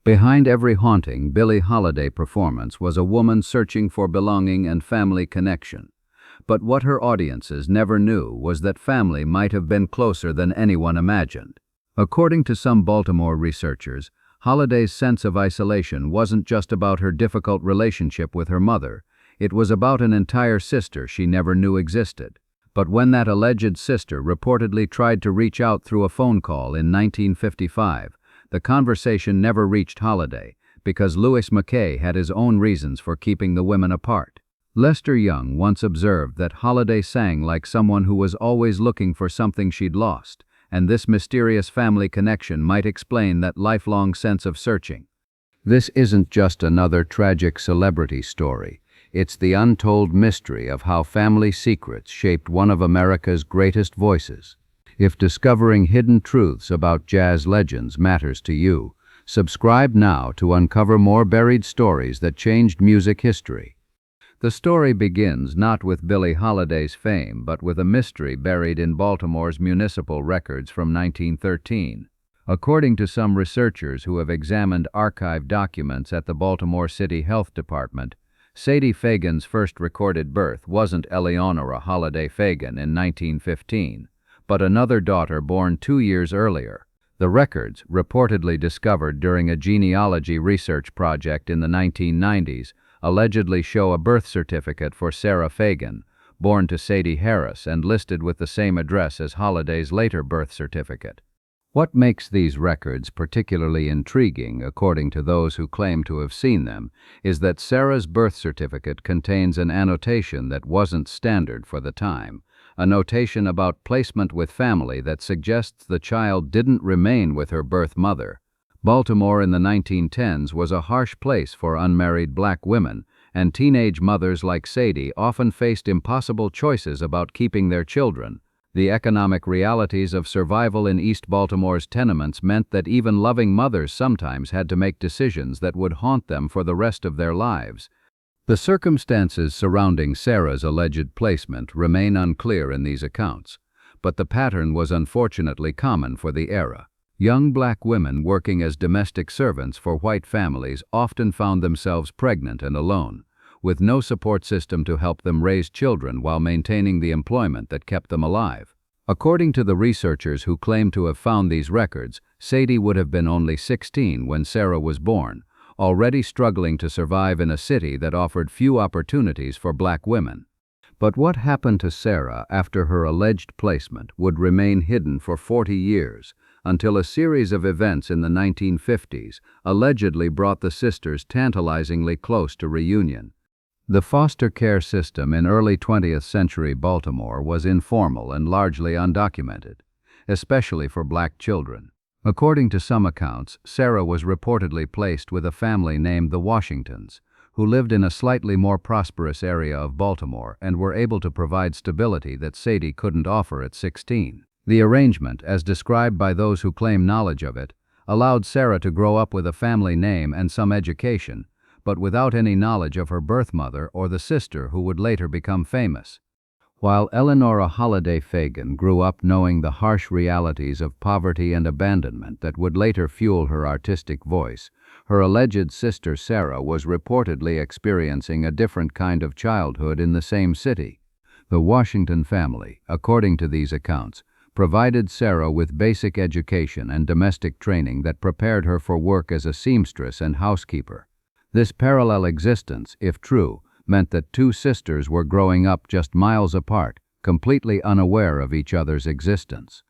Behind every haunting Billie Holiday performance was a woman searching for belonging and family connection. But what her audiences never knew was that family might have been closer than anyone imagined. According to some Baltimore researchers, Holiday's sense of isolation wasn't just about her difficult relationship with her mother, it was about an entire sister she never knew existed. But when that alleged sister reportedly tried to reach out through a phone call in 1955, the conversation never reached Holiday, because Louis McKay had his own reasons for keeping the women apart. Lester Young once observed that Holiday sang like someone who was always looking for something she'd lost, and this mysterious family connection might explain that lifelong sense of searching. This isn't just another tragic celebrity story. It's the untold mystery of how family secrets shaped one of America's greatest voices. If discovering hidden truths about jazz legends matters to you, subscribe now to uncover more buried stories that changed music history. The story begins not with Billie Holiday's fame, but with a mystery buried in Baltimore's municipal records from 1913. According to some researchers who have examined archived documents at the Baltimore City Health Department, Sadie Fagan's first recorded birth wasn't Eleanora Holiday Fagan in 1915, but another daughter born 2 years earlier. The records, reportedly discovered during a genealogy research project in the 1990s, allegedly show a birth certificate for Sarah Fagan, born to Sadie Harris and listed with the same address as Holiday's later birth certificate. What makes these records particularly intriguing, according to those who claim to have seen them, is that Sarah's birth certificate contains an annotation that wasn't standard for the time, a notation about placement with family that suggests the child didn't remain with her birth mother. Baltimore in the 1910s was a harsh place for unmarried black women, and teenage mothers like Sadie often faced impossible choices about keeping their children. The economic realities of survival in East Baltimore's tenements meant that even loving mothers sometimes had to make decisions that would haunt them for the rest of their lives. The circumstances surrounding Sarah's alleged placement remain unclear in these accounts, but the pattern was unfortunately common for the era. Young black women working as domestic servants for white families often found themselves pregnant and alone, with no support system to help them raise children while maintaining the employment that kept them alive. According to the researchers who claim to have found these records, Sadie would have been only 16 when Sarah was born, already struggling to survive in a city that offered few opportunities for black women. But what happened to Sarah after her alleged placement would remain hidden for 40 years, until a series of events in the 1950s allegedly brought the sisters tantalizingly close to reunion. The foster care system in early 20th century Baltimore was informal and largely undocumented, especially for black children. According to some accounts, Sarah was reportedly placed with a family named the Washingtons, who lived in a slightly more prosperous area of Baltimore and were able to provide stability that Sadie couldn't offer at 16. The arrangement, as described by those who claim knowledge of it, allowed Sarah to grow up with a family name and some education, but without any knowledge of her birth mother or the sister who would later become famous. While Eleanora Holiday Fagan grew up knowing the harsh realities of poverty and abandonment that would later fuel her artistic voice, her alleged sister Sarah was reportedly experiencing a different kind of childhood in the same city. The Washington family, according to these accounts, provided Sarah with basic education and domestic training that prepared her for work as a seamstress and housekeeper. This parallel existence, if true, meant that two sisters were growing up just miles apart, completely unaware of each other's existence.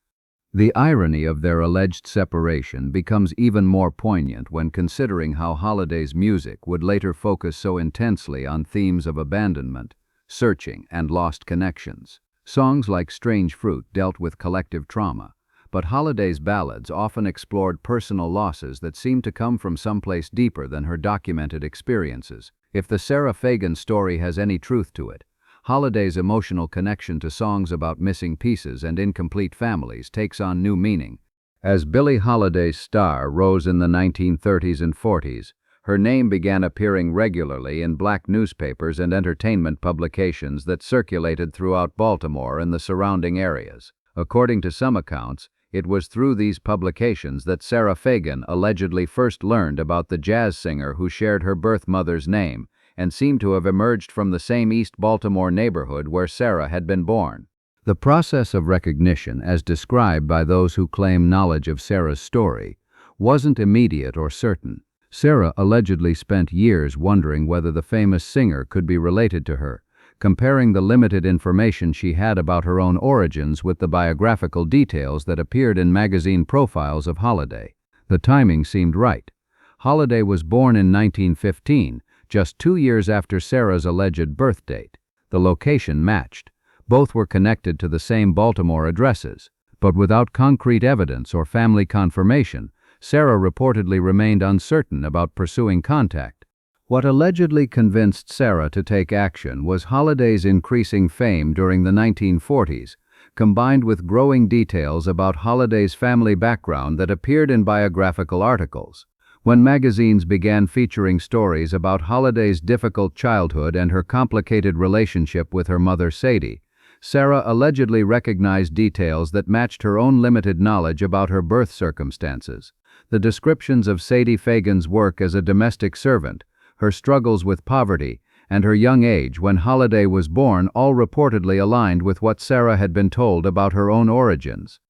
The irony of their alleged separation becomes even more poignant when considering how Holiday's music would later focus so intensely on themes of abandonment, searching, and lost connections. Songs like Strange Fruit dealt with collective trauma, but Holiday's ballads often explored personal losses that seemed to come from someplace deeper than her documented experiences. If the Sarah Fagan story has any truth to it, Holiday's emotional connection to songs about missing pieces and incomplete families takes on new meaning. As Billie Holiday's star rose in the 1930s and 40s, her name began appearing regularly in black newspapers and entertainment publications that circulated throughout Baltimore and the surrounding areas. According to some accounts, It was through these publications that Sarah Fagan allegedly first learned about the jazz singer who shared her birth mother's name and seemed to have emerged from the same East Baltimore neighborhood where Sarah had been born. The process of recognition, as described by those who claim knowledge of Sarah's story, wasn't immediate or certain. Sarah allegedly spent years wondering whether the famous singer could be related to her, comparing the limited information she had about her own origins with the biographical details that appeared in magazine profiles of Holiday. The timing seemed right. Holiday was born in 1915, just 2 years after Sarah's alleged birth date. The location matched. Both were connected to the same Baltimore addresses. But without concrete evidence or family confirmation, Sarah reportedly remained uncertain about pursuing contact. What allegedly convinced Sarah to take action was Holiday's increasing fame during the 1940s, combined with growing details about Holiday's family background that appeared in biographical articles. When magazines began featuring stories about Holiday's difficult childhood and her complicated relationship with her mother Sadie, Sarah allegedly recognized details that matched her own limited knowledge about her birth circumstances. The descriptions of Sadie Fagan's work as a domestic servant, her struggles with poverty, and her young age when Holiday was born all reportedly aligned with what Sarah had been told about her own origins.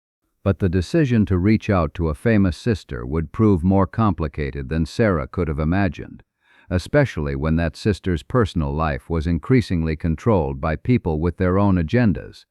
But the decision to reach out to a famous sister would prove more complicated than Sarah could have imagined, especially when that sister's personal life was increasingly controlled by people with their own agendas.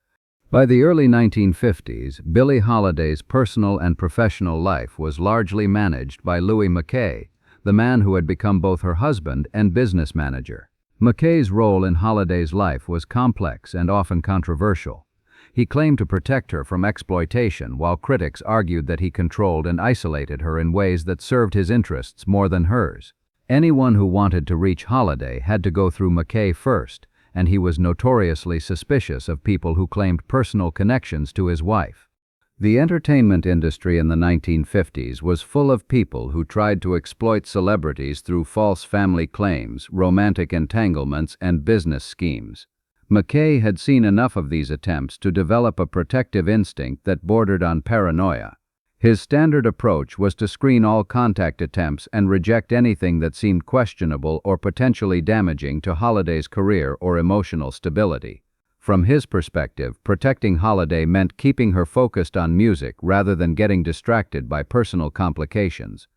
By the early 1950s, Billie Holiday's personal and professional life was largely managed by Louis McKay, the man who had become both her husband and business manager. McKay's role in Holiday's life was complex and often controversial. He claimed to protect her from exploitation, while critics argued that he controlled and isolated her in ways that served his interests more than hers. Anyone who wanted to reach Holiday had to go through McKay first, and he was notoriously suspicious of people who claimed personal connections to his wife. The entertainment industry in the 1950s was full of people who tried to exploit celebrities through false family claims, romantic entanglements, and business schemes. McKay had seen enough of these attempts to develop a protective instinct that bordered on paranoia. His standard approach was to screen all contact attempts and reject anything that seemed questionable or potentially damaging to Holiday's career or emotional stability. From his perspective, protecting Holiday meant keeping her focused on music rather than getting distracted by personal complications.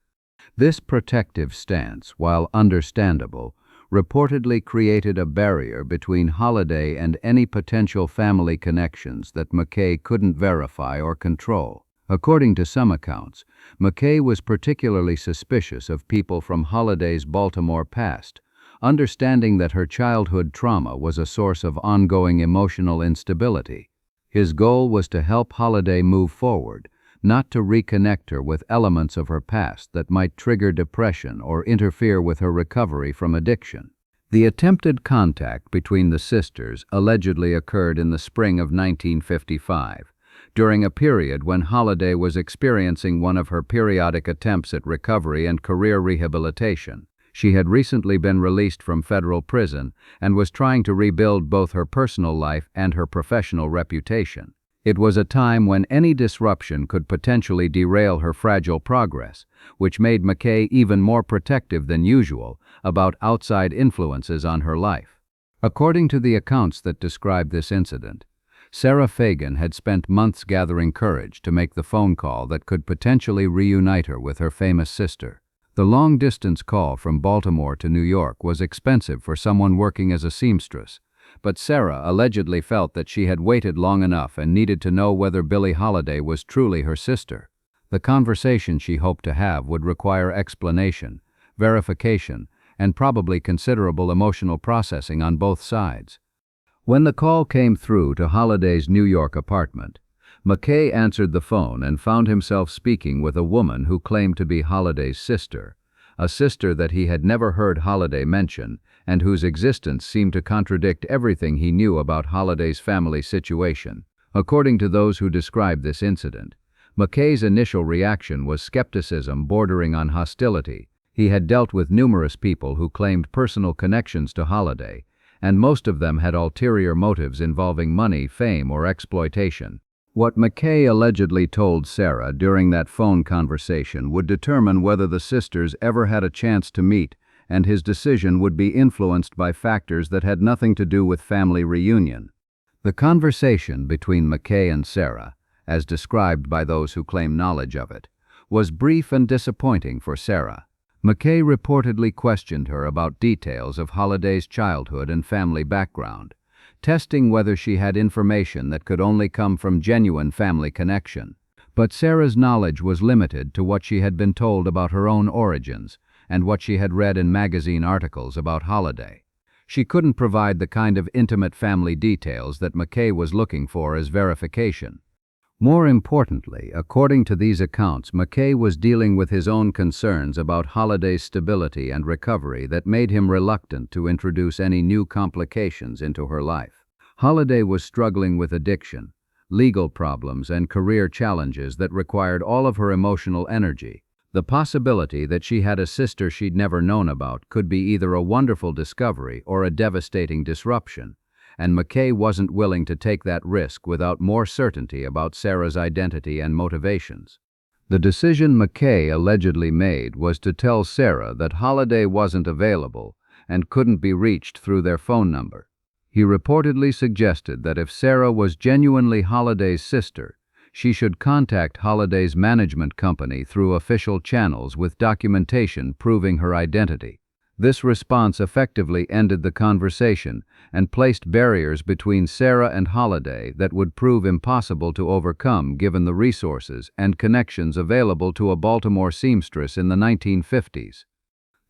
This protective stance, while understandable, reportedly created a barrier between Holiday and any potential family connections that McKay couldn't verify or control. According to some accounts, McKay was particularly suspicious of people from Holiday's Baltimore past, understanding that her childhood trauma was a source of ongoing emotional instability. His goal was to help Holiday move forward, not to reconnect her with elements of her past that might trigger depression or interfere with her recovery from addiction. The attempted contact between the sisters allegedly occurred in the spring of 1955, during a period when Holiday was experiencing one of her periodic attempts at recovery and career rehabilitation. She had recently been released from federal prison and was trying to rebuild both her personal life and her professional reputation. It was a time when any disruption could potentially derail her fragile progress, which made McKay even more protective than usual about outside influences on her life. According to the accounts that describe this incident, Sarah Fagan had spent months gathering courage to make the phone call that could potentially reunite her with her famous sister. The long-distance call from Baltimore to New York was expensive for someone working as a seamstress, but Sarah allegedly felt that she had waited long enough and needed to know whether Billie Holiday was truly her sister. The conversation she hoped to have would require explanation, verification, and probably considerable emotional processing on both sides. When the call came through to Holiday's New York apartment, McKay answered the phone and found himself speaking with a woman who claimed to be Holiday's sister, a sister that he had never heard Holiday mention and whose existence seemed to contradict everything he knew about Holiday's family situation. According to those who described this incident, McKay's initial reaction was skepticism bordering on hostility. He had dealt with numerous people who claimed personal connections to Holiday, and most of them had ulterior motives involving money, fame, or exploitation. What McKay allegedly told Sarah during that phone conversation would determine whether the sisters ever had a chance to meet, and his decision would be influenced by factors that had nothing to do with family reunion. The conversation between McKay and Sarah, as described by those who claim knowledge of it, was brief and disappointing for Sarah. McKay reportedly questioned her about details of Holiday's childhood and family background, testing whether she had information that could only come from genuine family connection. But Sarah's knowledge was limited to what she had been told about her own origins and what she had read in magazine articles about Holiday. She couldn't provide the kind of intimate family details that McKay was looking for as verification. More importantly, according to these accounts, McKay was dealing with his own concerns about Holiday's stability and recovery that made him reluctant to introduce any new complications into her life. Holiday was struggling with addiction, legal problems, and career challenges that required all of her emotional energy. The possibility that she had a sister she'd never known about could be either a wonderful discovery or a devastating disruption, and McKay wasn't willing to take that risk without more certainty about Sarah's identity and motivations. The decision McKay allegedly made was to tell Sarah that Holiday wasn't available and couldn't be reached through their phone number. He reportedly suggested that if Sarah was genuinely Holiday's sister, she should contact Holiday's management company through official channels with documentation proving her identity. This response effectively ended the conversation and placed barriers between Sarah and Holiday that would prove impossible to overcome given the resources and connections available to a Baltimore seamstress in the 1950s.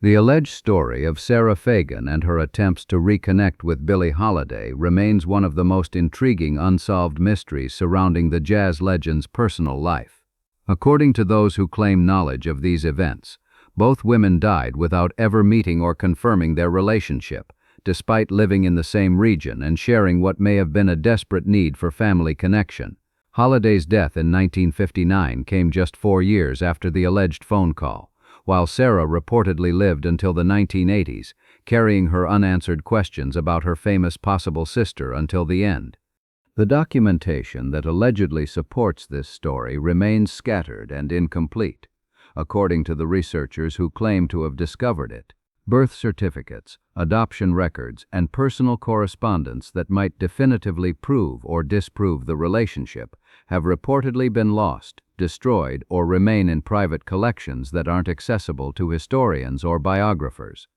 The alleged story of Sadie Fagan and her attempts to reconnect with Billie Holiday remains one of the most intriguing unsolved mysteries surrounding the jazz legend's personal life. According to those who claim knowledge of these events, both women died without ever meeting or confirming their relationship, despite living in the same region and sharing what may have been a desperate need for family connection. Holiday's death in 1959 came just 4 years after the alleged phone call, while Sarah reportedly lived until the 1980s, carrying her unanswered questions about her famous possible sister until the end. The documentation that allegedly supports this story remains scattered and incomplete. According to the researchers who claim to have discovered it, birth certificates, adoption records, and personal correspondence that might definitively prove or disprove the relationship have reportedly been lost, destroyed, or remain in private collections that aren't accessible to historians or biographers.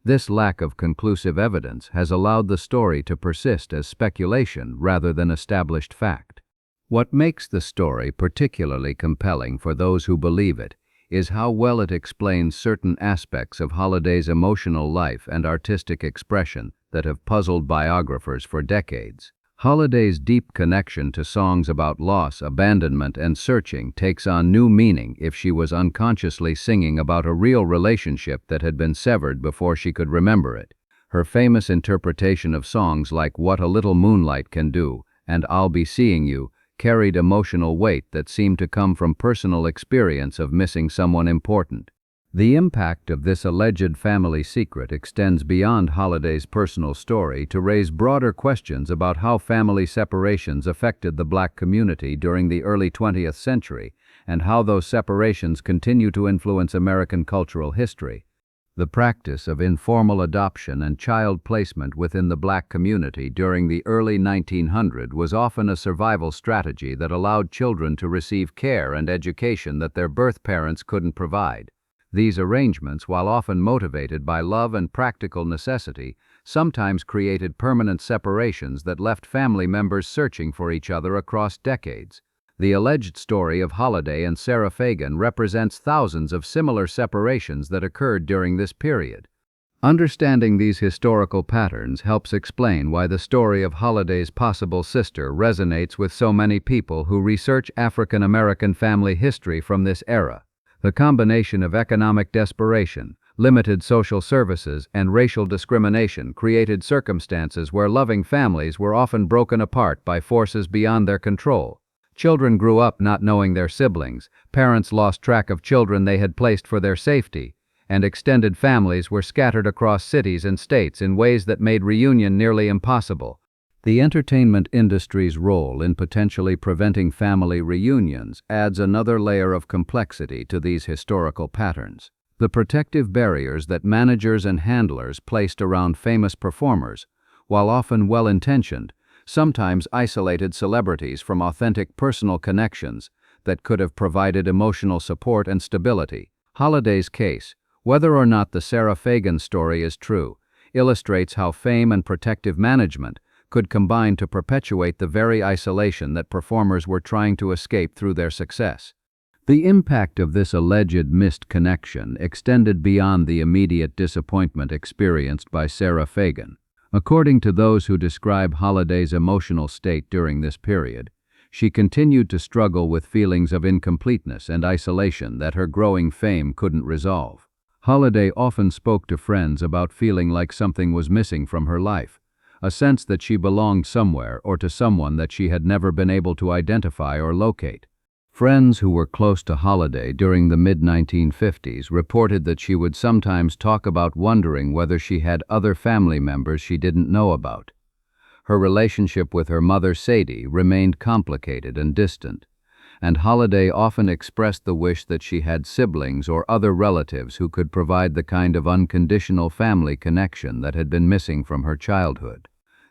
This lack of conclusive evidence has allowed the story to persist as speculation rather than established fact. What makes the story particularly compelling for those who believe it is how well it explains certain aspects of Holiday's emotional life and artistic expression that have puzzled biographers for decades. Holiday's deep connection to songs about loss, abandonment, and searching takes on new meaning if she was unconsciously singing about a real relationship that had been severed before she could remember it. Her famous interpretation of songs like What a Little Moonlight Can Do and I'll Be Seeing You carried emotional weight that seemed to come from personal experience of missing someone important. The impact of this alleged family secret extends beyond Holiday's personal story to raise broader questions about how family separations affected the Black community during the early 20th century and how those separations continue to influence American cultural history. The practice of informal adoption and child placement within the Black community during the early 1900s was often a survival strategy that allowed children to receive care and education that their birth parents couldn't provide. These arrangements, while often motivated by love and practical necessity, sometimes created permanent separations that left family members searching for each other across decades. The alleged story of Holiday and Sadie Fagan represents thousands of similar separations that occurred during this period. Understanding these historical patterns helps explain why the story of Holiday's possible sister resonates with so many people who research African American family history from this era. The combination of economic desperation, limited social services, and racial discrimination created circumstances where loving families were often broken apart by forces beyond their control. Children grew up not knowing their siblings, parents lost track of children they had placed for their safety, and extended families were scattered across cities and states in ways that made reunion nearly impossible. The entertainment industry's role in potentially preventing family reunions adds another layer of complexity to these historical patterns. The protective barriers that managers and handlers placed around famous performers, while often well-intentioned, sometimes isolated celebrities from authentic personal connections that could have provided emotional support and stability. Holiday's case, whether or not the Sadie Fagan story is true, illustrates how fame and protective management could combine to perpetuate the very isolation that performers were trying to escape through their success. The impact of this alleged missed connection extended beyond the immediate disappointment experienced by Sadie Fagan. According to those who describe Holiday's emotional state during this period, she continued to struggle with feelings of incompleteness and isolation that her growing fame couldn't resolve. Holiday often spoke to friends about feeling like something was missing from her life, a sense that she belonged somewhere or to someone that she had never been able to identify or locate. Friends who were close to Holiday during the mid-1950s reported that she would sometimes talk about wondering whether she had other family members she didn't know about. Her relationship with her mother, Sadie, remained complicated and distant, and Holiday often expressed the wish that she had siblings or other relatives who could provide the kind of unconditional family connection that had been missing from her childhood.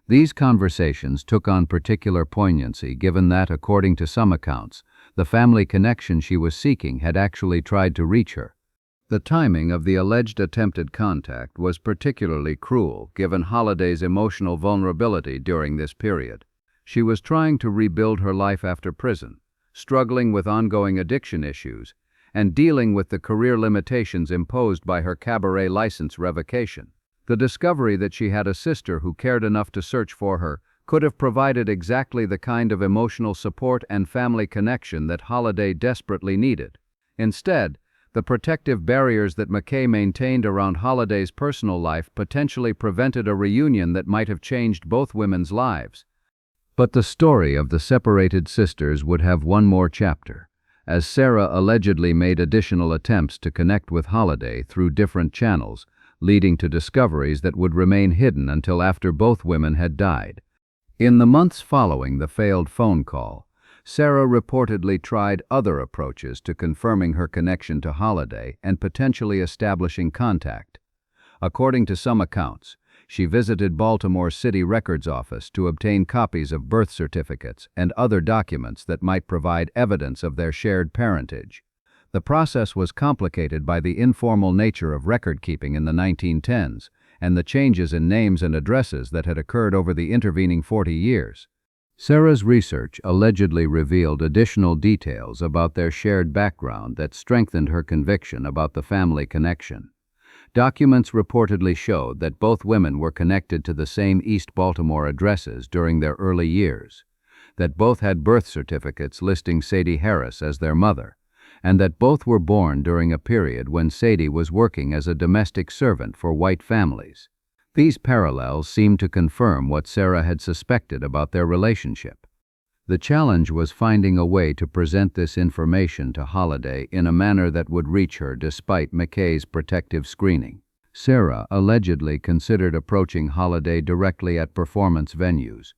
These conversations took on particular poignancy given that, according to some accounts, the family connection she was seeking had actually tried to reach her. The timing of the alleged attempted contact was particularly cruel given Holiday's emotional vulnerability during this period. She was trying to rebuild her life after prison, struggling with ongoing addiction issues, and dealing with the career limitations imposed by her cabaret license revocation. The discovery that she had a sister who cared enough to search for her could have provided exactly the kind of emotional support and family connection that Holiday desperately needed. Instead, the protective barriers that McKay maintained around Holiday's personal life potentially prevented a reunion that might have changed both women's lives. But the story of the separated sisters would have one more chapter, as Sarah allegedly made additional attempts to connect with Holiday through different channels, leading to discoveries that would remain hidden until after both women had died. In the months following the failed phone call, Sarah reportedly tried other approaches to confirming her connection to Holiday and potentially establishing contact. According to some accounts, she visited Baltimore City Records Office to obtain copies of birth certificates and other documents that might provide evidence of their shared parentage. The process was complicated by the informal nature of record-keeping in the 1910s and the changes in names and addresses that had occurred over the intervening 40 years. Sarah's research allegedly revealed additional details about their shared background that strengthened her conviction about the family connection. Documents reportedly showed that both women were connected to the same East Baltimore addresses during their early years, that both had birth certificates listing Sadie Harris as their mother, and that both were born during a period when Sadie was working as a domestic servant for white families. These parallels seemed to confirm what Sarah had suspected about their relationship. The challenge was finding a way to present this information to Holiday in a manner that would reach her despite McKay's protective screening. Sarah allegedly considered approaching Holiday directly at performance venues,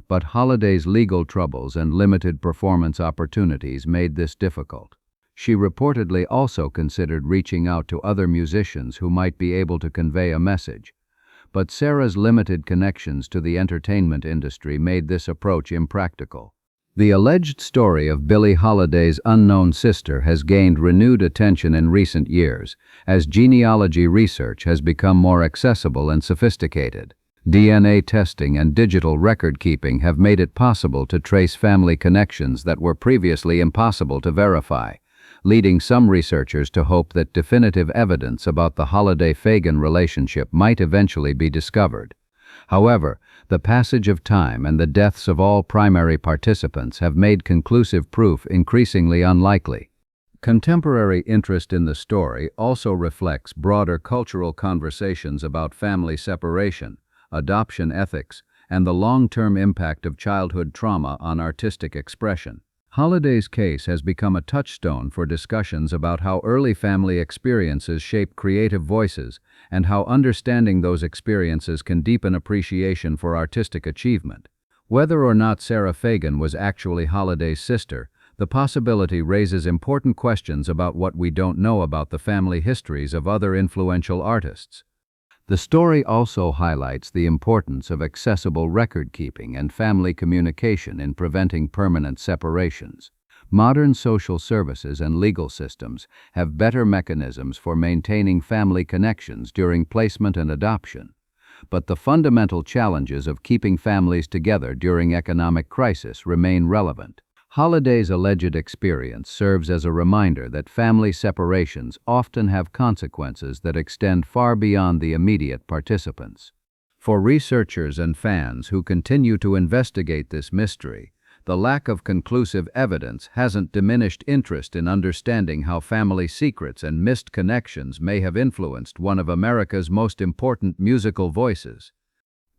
but Holiday's legal troubles and limited performance opportunities made this difficult. She reportedly also considered reaching out to other musicians who might be able to convey a message, but Sarah's limited connections to the entertainment industry made this approach impractical. The alleged story of Billie Holiday's unknown sister has gained renewed attention in recent years as genealogy research has become more accessible and sophisticated. DNA testing and digital record-keeping have made it possible to trace family connections that were previously impossible to verify, leading some researchers to hope that definitive evidence about the Holiday-Fagan relationship might eventually be discovered. However, the passage of time and the deaths of all primary participants have made conclusive proof increasingly unlikely. Contemporary interest in the story also reflects broader cultural conversations about family separation, adoption ethics, and the long-term impact of childhood trauma on artistic expression. Holiday's case has become a touchstone for discussions about how early family experiences shape creative voices and how understanding those experiences can deepen appreciation for artistic achievement. Whether or not Sarah Fagan was actually Holiday's sister, the possibility raises important questions about what we don't know about the family histories of other influential artists. The story also highlights the importance of accessible record-keeping and family communication in preventing permanent separations. Modern social services and legal systems have better mechanisms for maintaining family connections during placement and adoption. But the fundamental challenges of keeping families together during economic crisis remain relevant. Holiday's alleged experience serves as a reminder that family separations often have consequences that extend far beyond the immediate participants. For researchers and fans who continue to investigate this mystery, the lack of conclusive evidence hasn't diminished interest in understanding how family secrets and missed connections may have influenced one of America's most important musical voices.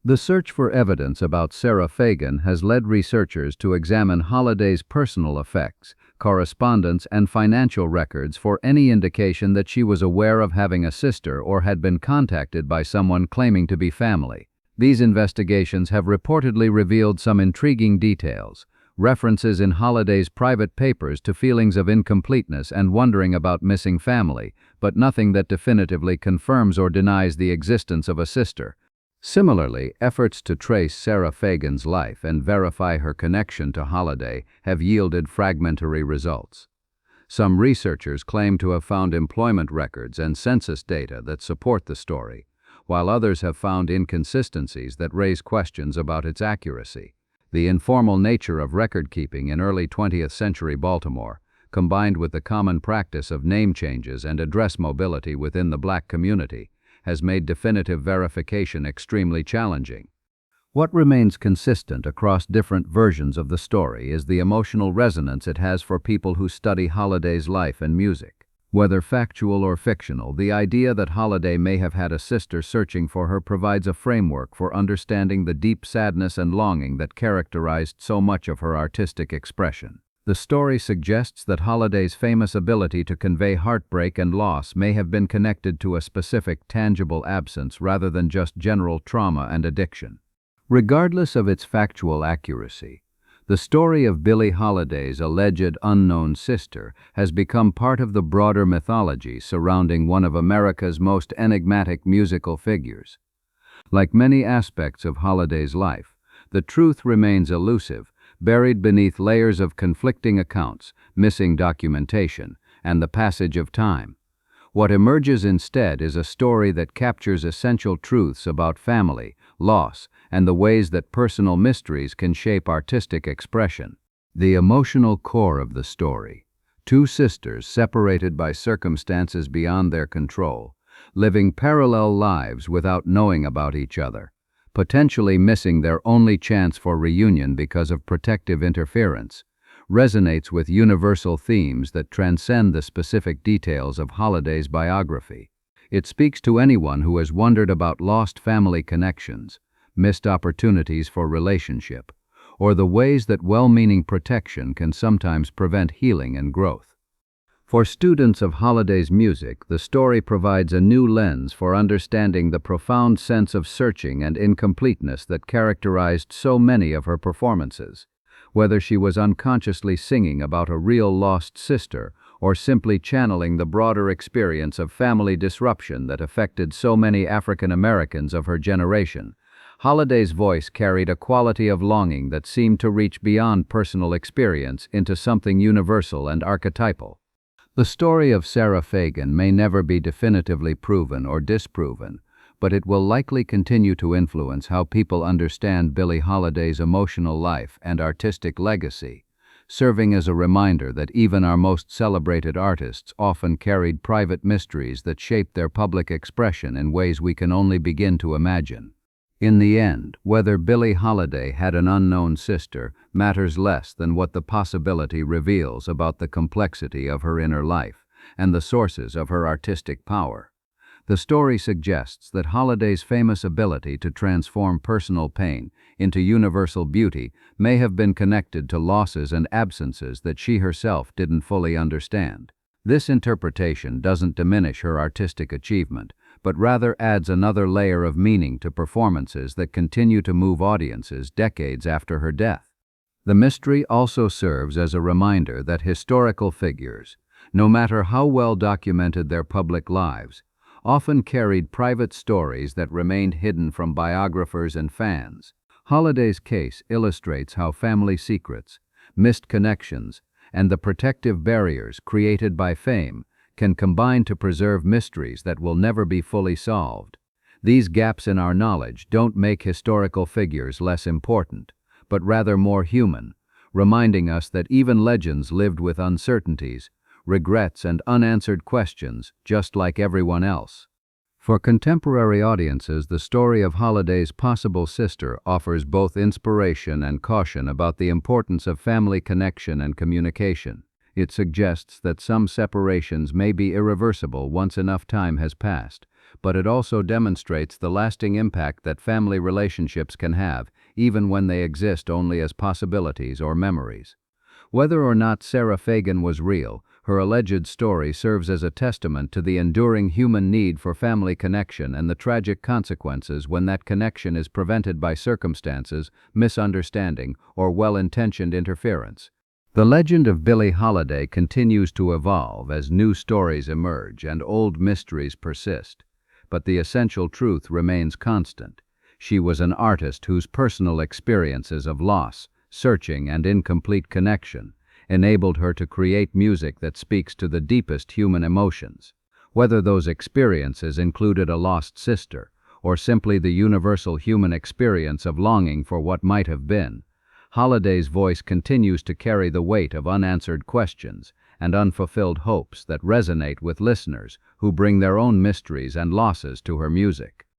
The search for evidence about Sarah Fagan has led researchers to examine Holiday's personal effects, correspondence, and financial records for any indication that she was aware of having a sister or had been contacted by someone claiming to be family. These investigations have reportedly revealed some intriguing details, references in Holiday's private papers to feelings of incompleteness and wondering about missing family, but nothing that definitively confirms or denies the existence of a sister. Similarly, efforts to trace Sarah Fagan's life and verify her connection to Holiday have yielded fragmentary results. Some researchers claim to have found employment records and census data that support the story, while others have found inconsistencies that raise questions about its accuracy. The informal nature of record-keeping in early 20th century Baltimore, combined with the common practice of name changes and address mobility within the Black community, has made definitive verification extremely challenging. What remains consistent across different versions of the story is the emotional resonance it has for people who study Holiday's life and music. Whether factual or fictional, the idea that Holiday may have had a sister searching for her provides a framework for understanding the deep sadness and longing that characterized so much of her artistic expression. The story suggests that Holiday's famous ability to convey heartbreak and loss may have been connected to a specific, tangible absence rather than just general trauma and addiction. Regardless of its factual accuracy, the story of Billie Holiday's alleged unknown sister has become part of the broader mythology surrounding one of America's most enigmatic musical figures. Like many aspects of Holiday's life, the truth remains elusive, buried beneath layers of conflicting accounts, missing documentation, and the passage of time. What emerges instead is a story that captures essential truths about family, loss, and the ways that personal mysteries can shape artistic expression. The emotional core of the story: two sisters separated by circumstances beyond their control, living parallel lives without knowing about each other, potentially missing their only chance for reunion because of protective interference, resonates with universal themes that transcend the specific details of Holiday's biography. It speaks to anyone who has wondered about lost family connections, missed opportunities for relationship, or the ways that well-meaning protection can sometimes prevent healing and growth. For students of Holiday's music, the story provides a new lens for understanding the profound sense of searching and incompleteness that characterized so many of her performances. Whether she was unconsciously singing about a real lost sister or simply channeling the broader experience of family disruption that affected so many African Americans of her generation, Holiday's voice carried a quality of longing that seemed to reach beyond personal experience into something universal and archetypal. The story of Sarah Fagan may never be definitively proven or disproven, but it will likely continue to influence how people understand Billie Holiday's emotional life and artistic legacy, serving as a reminder that even our most celebrated artists often carried private mysteries that shaped their public expression in ways we can only begin to imagine. In the end, whether Billie Holiday had an unknown sister matters less than what the possibility reveals about the complexity of her inner life and the sources of her artistic power. The story suggests that Holiday's famous ability to transform personal pain into universal beauty may have been connected to losses and absences that she herself didn't fully understand. This interpretation doesn't diminish her artistic achievement, but rather adds another layer of meaning to performances that continue to move audiences decades after her death. The mystery also serves as a reminder that historical figures, no matter how well documented their public lives, often carried private stories that remained hidden from biographers and fans. Holiday's case illustrates how family secrets, missed connections, and the protective barriers created by fame can combine to preserve mysteries that will never be fully solved. These gaps in our knowledge don't make historical figures less important, but rather more human, reminding us that even legends lived with uncertainties, regrets, and unanswered questions, just like everyone else. For contemporary audiences, the story of Holiday's possible sister offers both inspiration and caution about the importance of family connection and communication. It suggests that some separations may be irreversible once enough time has passed, but it also demonstrates the lasting impact that family relationships can have, even when they exist only as possibilities or memories. Whether or not Sarah Fagan was real, her alleged story serves as a testament to the enduring human need for family connection and the tragic consequences when that connection is prevented by circumstances, misunderstanding, or well-intentioned interference. The legend of Billie Holiday continues to evolve as new stories emerge and old mysteries persist, but the essential truth remains constant. She was an artist whose personal experiences of loss, searching, and incomplete connection enabled her to create music that speaks to the deepest human emotions. Whether those experiences included a lost sister, or simply the universal human experience of longing for what might have been, Holiday's voice continues to carry the weight of unanswered questions and unfulfilled hopes that resonate with listeners who bring their own mysteries and losses to her music.